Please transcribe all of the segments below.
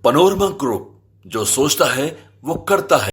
Panorama group, जो सोचता है वो करता है।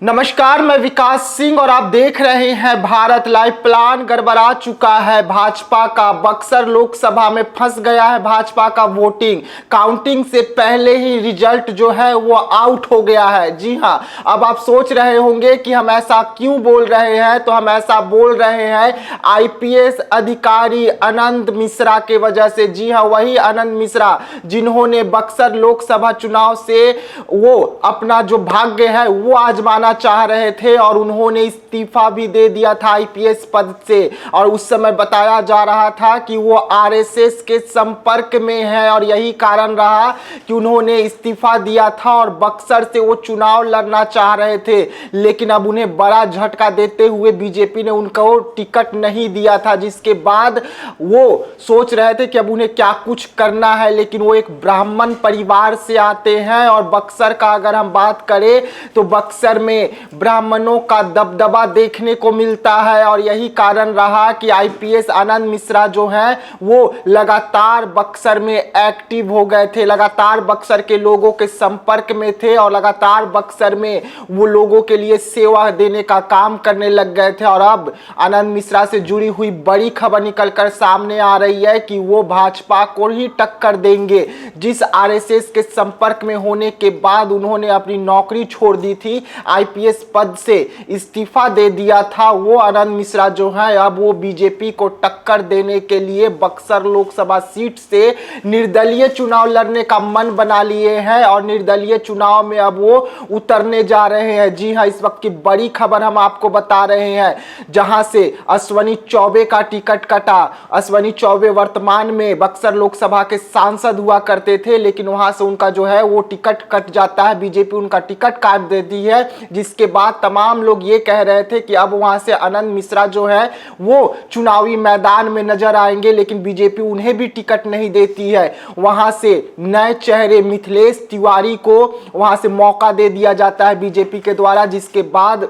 नमस्कार, मैं विकास सिंह और आप देख रहे हैं भारत लाइव। प्लान गड़बड़ा चुका है भाजपा का। बक्सर लोकसभा में फंस गया है भाजपा का वोटिंग। काउंटिंग से पहले ही रिजल्ट जो है वो आउट हो गया है। जी हां, अब आप सोच रहे होंगे कि हम ऐसा क्यों बोल रहे हैं। तो हम ऐसा बोल रहे हैं आईपीएस अधिकारी आनंद मिश्रा के वजह से। जी हां, वही आनंद मिश्रा जिन्होंने बक्सर लोकसभा चुनाव से वो अपना जो भाग्य है वो आजमाना चाह रहे थे और उन्होंने इस्तीफा भी दे दिया था आईपीएस पद से। और उस समय बताया जा रहा था कि वो आरएसएस के संपर्क में है और यही कारण रहा कि उन्होंने इस्तीफा दिया था और बक्सर से वो चुनाव लड़ना चाह रहे थे। लेकिन अब उन्हें बड़ा झटका देते हुए बीजेपी ने उनको टिकट नहीं दिया था, जिसके बाद वो सोच रहे थे कि अब उन्हें क्या कुछ करना है। लेकिन वो एक ब्राह्मण परिवार से आते हैं और बक्सर का अगर हम बात करें तो बक्सर में ब्राह्मणों का दबदबा देखने को मिलता है। और यही कारण रहा कि आईपीएस आनंद मिश्रा जो हैं वो लगातार बक्सर में एक्टिव हो गए थे, लगातार बक्सर के लोगों के संपर्क में थे और लगातार बक्सर में वो लोगों के लिए सेवा देने का काम करने लग गए थे। और अब आनंद मिश्रा से जुड़ी हुई बड़ी खबर निकलकर सामने आ रही है कि वो भाजपा को ही टक्कर देंगे। जिस आरएसएस के संपर्क में होने के बाद उन्होंने अपनी नौकरी छोड़ दी थी, आईपीएस पद से इस्तीफा दे दिया था, वो आनंद मिश्रा जो है अब वो बीजेपी को टक्कर देने के लिए बक्सर लोकसभा सीट से निर्दलीय चुनाव लड़ने का मन बना लिए हैं और निर्दलीय चुनाव में अब वो उतरने जा रहे हैं। जी हां, इस वक्त की बड़ी खबर हम आपको बता रहे हैं, जहां से अश्वनी चौबे का टिकट कटा। अश्वनी चौबे वर्तमान में बक्सर लोकसभा के सांसद हुआ करते थे, लेकिन वहां से उनका जो है वो टिकट कट जाता है, बीजेपी उनका टिकट काट देती है। जिसके बाद तमाम लोग ये कह रहे थे कि अब वहां से आनंद मिश्रा जो है वो चुनावी मैदान में नजर आएंगे, लेकिन बीजेपी उन्हें भी टिकट नहीं देती है। वहां से नए चेहरे मिथिलेश तिवारी को वहां से मौका दे दिया जाता है बीजेपी के द्वारा, जिसके बाद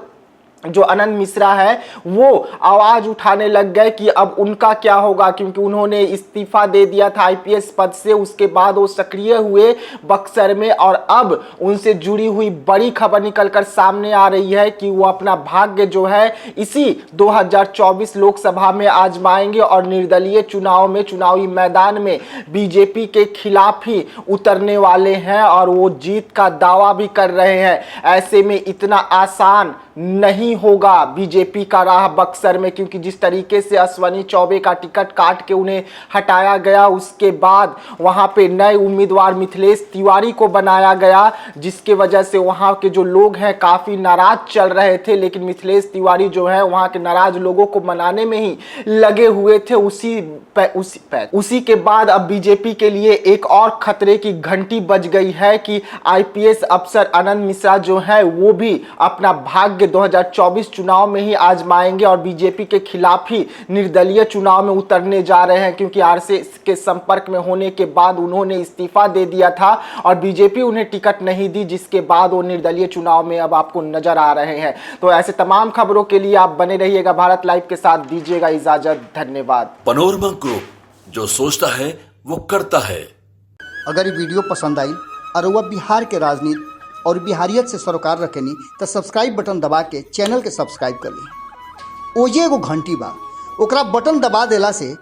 जो आनंद मिश्रा है वो आवाज उठाने लग गए कि अब उनका क्या होगा, क्योंकि उन्होंने इस्तीफा दे दिया था आईपीएस पद से। उसके बाद वो सक्रिय हुए बक्सर में और अब उनसे जुड़ी हुई बड़ी खबर निकलकर सामने आ रही है कि वो अपना भाग्य जो है इसी 2024 लोकसभा में आजमाएंगे और निर्दलीय चुनाव में, चुनावी मैदान में बीजेपी के खिलाफ ही उतरने वाले हैं और वो जीत का दावा भी कर रहे हैं। ऐसे में इतना आसान नहीं होगा बीजेपी का राह बक्सर में, क्योंकि जिस तरीके से अश्वनी चौबे का टिकट काट के उन्हें हटाया गया, उसके बाद वहां पे नए उम्मीदवार मिथिलेश तिवारी को बनाया गया, जिसके वजह से वहां के जो लोग हैं काफी नाराज चल रहे थे। लेकिन मिथिलेश तिवारी जो है वहां के नाराज लोगों को मनाने में ही लगे हुए थे। उसी के बाद अब बीजेपी के लिए एक और खतरे की घंटी बज गई है कि आईपीएस अफसर आनंद मिश्रा जो है वो भी अपना भाग्य 2024 चुनाव में ही आजमाएंगे और बीजेपी के खिलाफ ही निर्दलीय चुनाव में उतरने जा रहे हैं, क्योंकि आरएसएस के संपर्क में होने के बाद उन्होंने इस्तीफा दे दिया था और बीजेपी उन्हें टिकट नहीं दी, जिसके बाद वो निर्दलीय चुनाव में अब आपको नजर आ रहे हैं। तो ऐसे तमाम खबरों के लिए आप बने रहिएगा भारत लाइव के साथ। दीजिएगा इजाजत, धन्यवाद। पनोरमा ग्रुप, जो सोचता है वो करता है। अगर ये वीडियो पसंद आई और वह बिहार के राजनीति और बिहारियत से सरोकार रखेनी तो सब्सक्राइब बटन दबा के चैनल के सब्सक्राइब कर ली। ओजे एगो घंटी बा, ओकरा बटन दबा देला से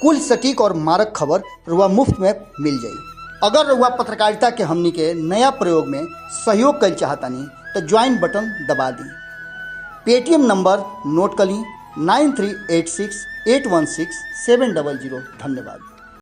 कुल सटीक और मारक खबर रुआ मुफ्त में मिल जाई। अगर रुआ पत्रकारिता के हमनी के नया प्रयोग में सहयोग कर चाहतानी तो ज्वाइन बटन दबा दी। पेटीएम नंबर नोट कर ली 9386816700। धन्यवाद।